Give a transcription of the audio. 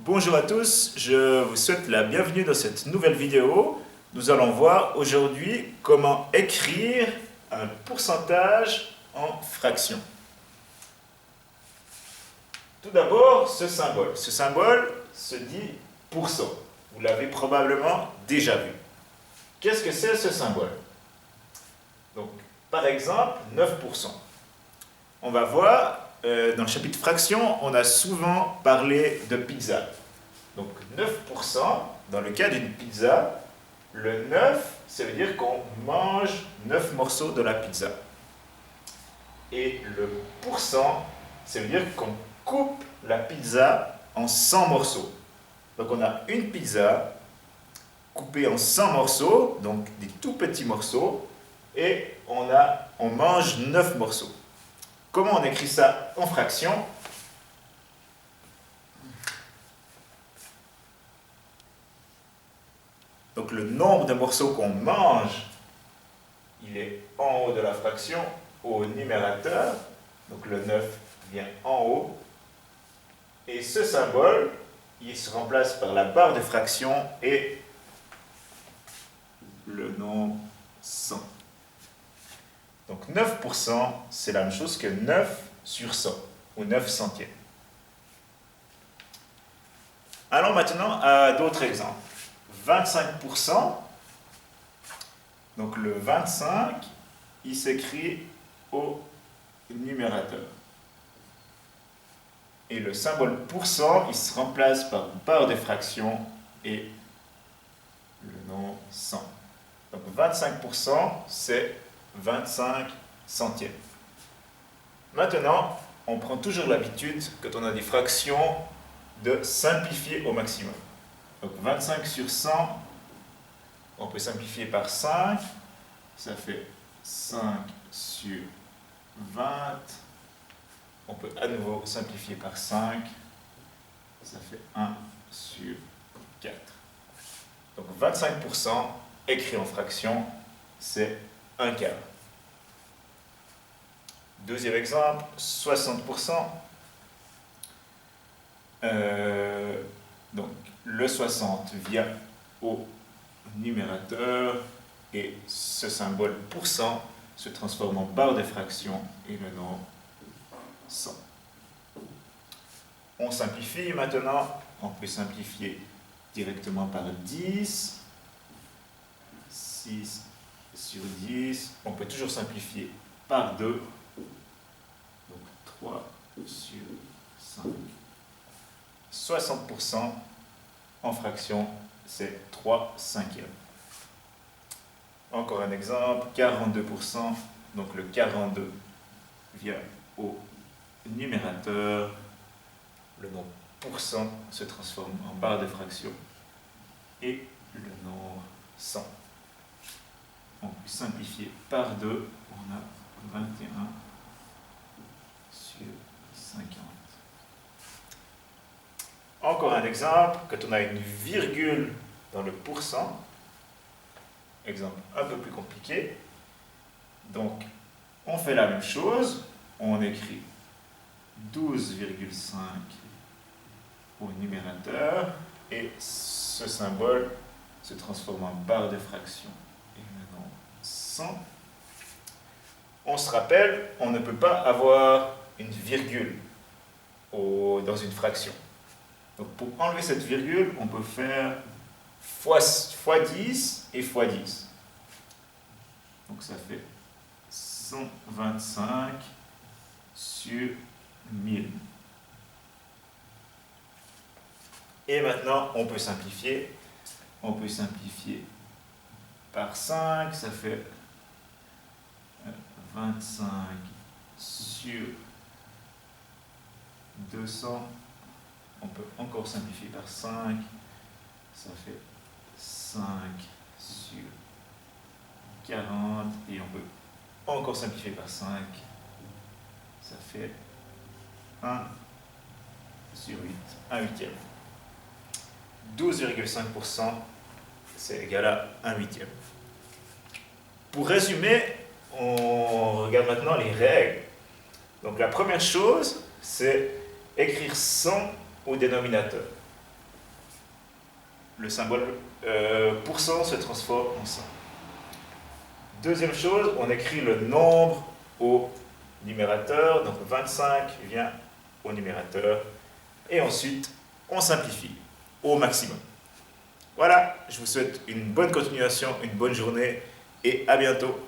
Bonjour à tous, je vous souhaite la bienvenue dans cette nouvelle vidéo. Nous allons voir aujourd'hui comment écrire un pourcentage en fraction. Tout d'abord, ce symbole. Ce symbole se dit pourcent. Vous l'avez probablement déjà vu. Qu'est-ce que c'est ce symbole? Donc, par exemple, 9%. On va voir, dans le chapitre fraction, on a souvent parlé de pizza. Donc 9%, dans le cas d'une pizza, le 9, ça veut dire qu'on mange 9 morceaux de la pizza. Et le pourcent, ça veut dire qu'on coupe la pizza en 100 morceaux. Donc on a une pizza coupée en 100 morceaux, donc des tout petits morceaux, et on mange 9 morceaux. Comment on écrit ça en fraction? Donc le nombre de morceaux qu'on mange, il est en haut de la fraction, au numérateur. Donc le 9 vient en haut. Et ce symbole, il se remplace par la barre de fraction et le nombre 100. Donc 9%, c'est la même chose que 9 sur 100, ou 9 centièmes. Allons maintenant à d'autres exemples. 25%, donc le 25, il s'écrit au numérateur. Et le symbole pourcent, il se remplace par une barre de fraction et le nombre 100. Donc 25%, c'est 25 centièmes. Maintenant, on prend toujours l'habitude, quand on a des fractions, de simplifier au maximum. Donc 25 sur 100, on peut simplifier par 5, ça fait 5 sur 20. On peut à nouveau simplifier par 5, ça fait 1 sur 4. Donc 25% écrit en fraction, c'est 1 quart. Deuxième exemple, 60%. Donc le 60 vient au numérateur et ce symbole pourcent se transforme en barre de fraction et le nombre 100. On simplifie maintenant, on peut simplifier directement par 10, 6 sur 10, on peut toujours simplifier par 2, donc 3 sur 5. 60% en fraction, c'est 3 cinquièmes. Encore un exemple, 42%, donc le 42 vient au numérateur, le nombre pourcent se transforme en barre de fraction et le nombre 100. On peut simplifier par 2, on a 21 sur 50. Encore un exemple, quand on a une virgule dans le pourcent, exemple un peu plus compliqué, donc on fait la même chose, on écrit 12,5 au numérateur et ce symbole se transforme en barre de fraction et maintenant 100. On se rappelle, on ne peut pas avoir une virgule dans une fraction. Donc pour enlever cette virgule, on peut faire fois 10 et fois 10. Donc ça fait 125 sur 1000. Et maintenant, on peut simplifier. On peut simplifier par 5, ça fait 25 sur 200. On peut encore simplifier par 5, ça fait 5 sur 40, et on peut encore simplifier par 5, ça fait 1 sur 8, 1 huitième. 12,5%, c'est égal à 1 huitième. Pour résumer, on regarde maintenant les règles. Donc la première chose, c'est écrire 100 au dénominateur. le symbole pourcent se transforme en 100. Deuxième chose, on écrit le nombre au numérateur, donc 25 vient au numérateur, et ensuite on simplifie au maximum. Voilà, je vous souhaite une bonne continuation, une bonne journée, et à bientôt.